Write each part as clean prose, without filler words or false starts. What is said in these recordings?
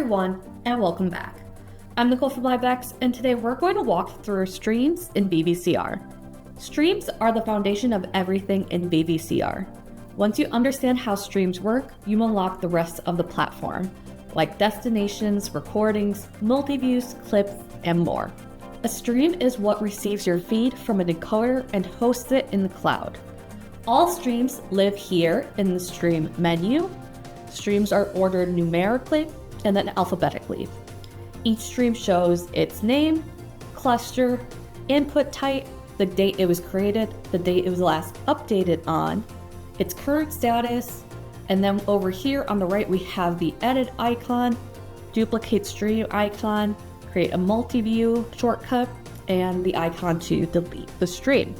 everyone, and welcome back. I'm Nicole from LiveX, and today we're going to walk through streams in VVCR. Streams are the foundation of everything in VVCR. Once you understand how streams work, you unlock the rest of the platform, like destinations, recordings, multi-views, clips, and more. A stream is what receives your feed from an encoder and hosts it in the cloud. All streams live here in the stream menu. Streams are ordered numerically and then alphabetically. Each stream shows its name, cluster, input type, the date it was created, the date it was last updated on, its current status, and then over here on the right we have the edit icon, duplicate stream icon, create a multi-view shortcut, and the icon to delete the stream.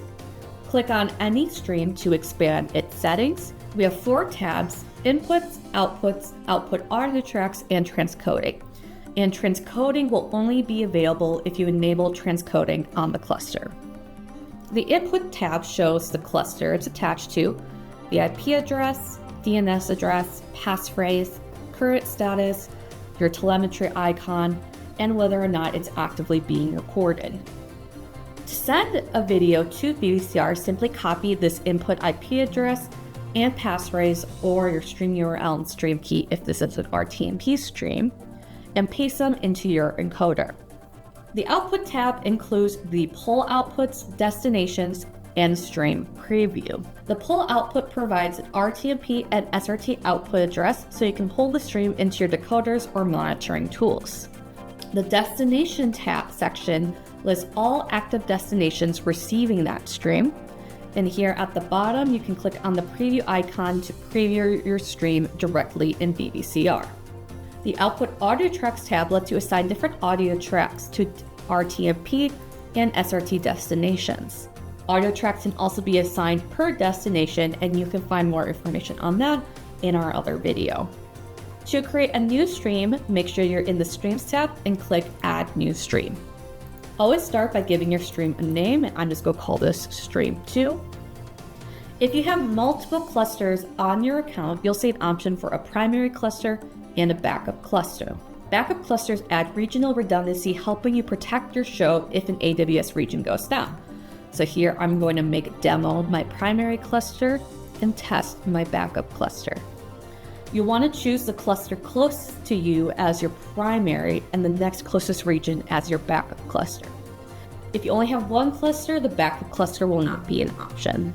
Click on any stream to expand its settings. We have 4 tabs: inputs, outputs, output audio tracks, and transcoding. And transcoding will only be available if you enable transcoding on the cluster. The input tab shows the cluster it's attached to, the IP address, DNS address, passphrase, current status, your telemetry icon, and whether or not it's actively being recorded. To send a video to VVCR, simply copy this input IP address and passphrase or your stream URL and stream key if this is an RTMP stream, and paste them into your encoder. The output tab includes the poll outputs, destinations, and stream preview. The poll output provides an RTMP and SRT output address so you can pull the stream into your decoders or monitoring tools. The destination tab section lists all active destinations receiving that stream. And here at the bottom, you can click on the preview icon to preview your stream directly in VVCR. The Output Audio Tracks tab lets you assign different audio tracks to RTMP and SRT destinations. Audio tracks can also be assigned per destination, and you can find more information on that in our other video. To create a new stream, make sure you're in the Streams tab and click Add New Stream. Always start by giving your stream a name, and I'm just going to call this Stream 2. If you have multiple clusters on your account, you'll see an option for a primary cluster and a backup cluster. Backup clusters add regional redundancy, helping you protect your show if an AWS region goes down. So here I'm going to make demo my primary cluster and test my backup cluster. You want to choose the cluster closest to you as your primary and the next closest region as your backup cluster. If you only have one cluster, the backup cluster will not be an option.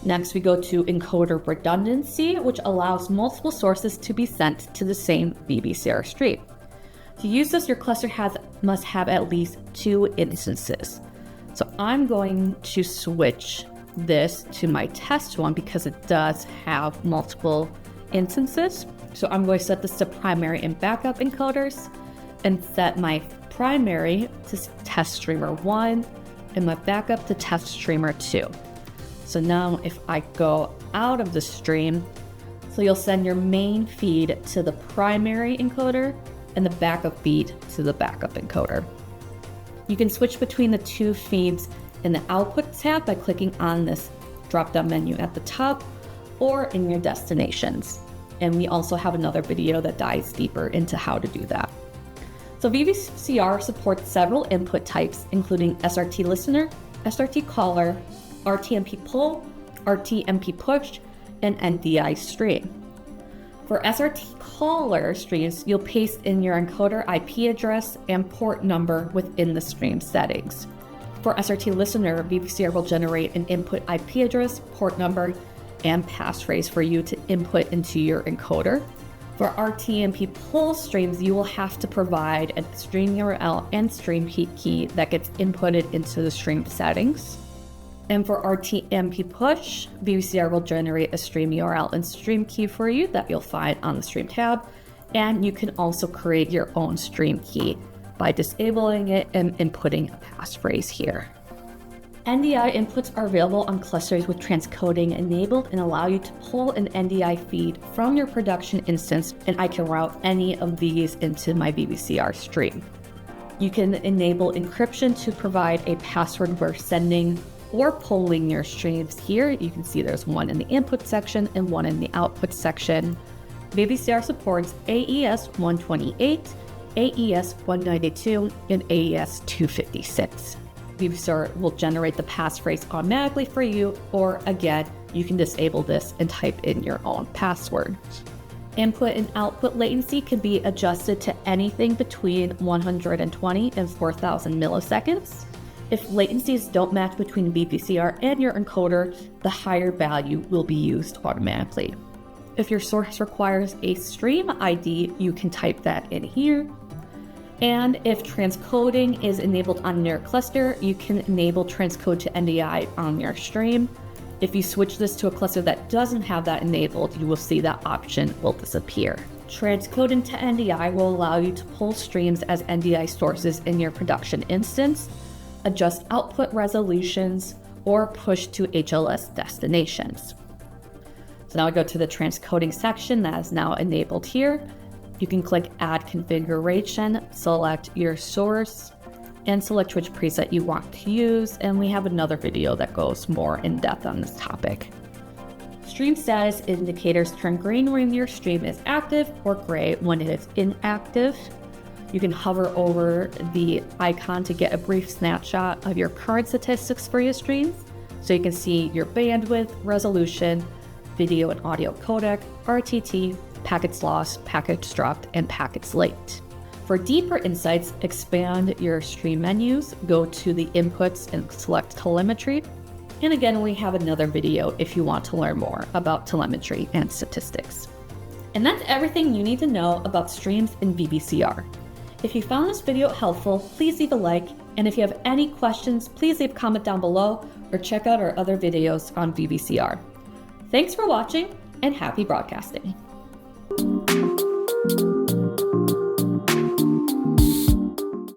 Next, we go to encoder redundancy, which allows multiple sources to be sent to the same VVCR stream. To use this, your cluster must have at least 2 instances. So I'm going to switch this to my test one because it does have multiple instances. So I'm going to set this to primary and backup encoders and set my primary to test streamer 1 and my backup to test streamer 2. So now if I go out of the stream, so you'll send your main feed to the primary encoder and the backup feed to the backup encoder. You can switch between the 2 feeds in the output tab by clicking on this drop-down menu at the top or in your destinations. And we also have another video that dives deeper into how to do that. So VVCR supports several input types, including SRT listener, SRT caller, RTMP pull, RTMP push, and NDI stream. For SRT caller streams, you'll paste in your encoder IP address and port number within the stream settings. For SRT listener, VVCR will generate an input IP address, port number, and passphrase for you to input into your encoder. For RTMP pull streams, you will have to provide a stream URL and stream key that gets inputted into the stream settings. And for RTMP push, VVCR will generate a stream URL and stream key for you that you'll find on the stream tab. And you can also create your own stream key by disabling it and inputting a passphrase here. NDI inputs are available on clusters with transcoding enabled and allow you to pull an NDI feed from your production instance, and I can route any of these into my VVCR stream. You can enable encryption to provide a password for sending or pulling your streams here. You can see there's one in the input section and one in the output section. VVCR supports AES 128, AES 192, and AES 256. VVCR will generate the passphrase automatically for you, or again, you can disable this and type in your own password. Input and output latency can be adjusted to anything between 120 and 4,000 milliseconds. If latencies don't match between VVCR and your encoder, the higher value will be used automatically. If your source requires a stream ID, you can type that in here. And if transcoding is enabled on your cluster, you can enable transcode to NDI on your stream. If you switch this to a cluster that doesn't have that enabled, you will see that option will disappear. Transcoding to NDI will allow you to pull streams as NDI sources in your production instance, adjust output resolutions, or push to HLS destinations. So now I go to the transcoding section that is now enabled here. You can click Add Configuration, select your source, and select which preset you want to use, and we have another video that goes more in depth on this topic. Stream status indicators turn green when your stream is active or gray when it is inactive. You can hover over the icon to get a brief snapshot of your current statistics for your streams, so you can see your bandwidth, resolution, video and audio codec, RTT, packets lost, packets dropped, and packets late. For deeper insights, expand your stream menus, go to the inputs and select telemetry. And again, we have another video if you want to learn more about telemetry and statistics. And that's everything you need to know about streams in VVCR. If you found this video helpful, please leave a like. And if you have any questions, please leave a comment down below or check out our other videos on VVCR. Thanks for watching and happy broadcasting.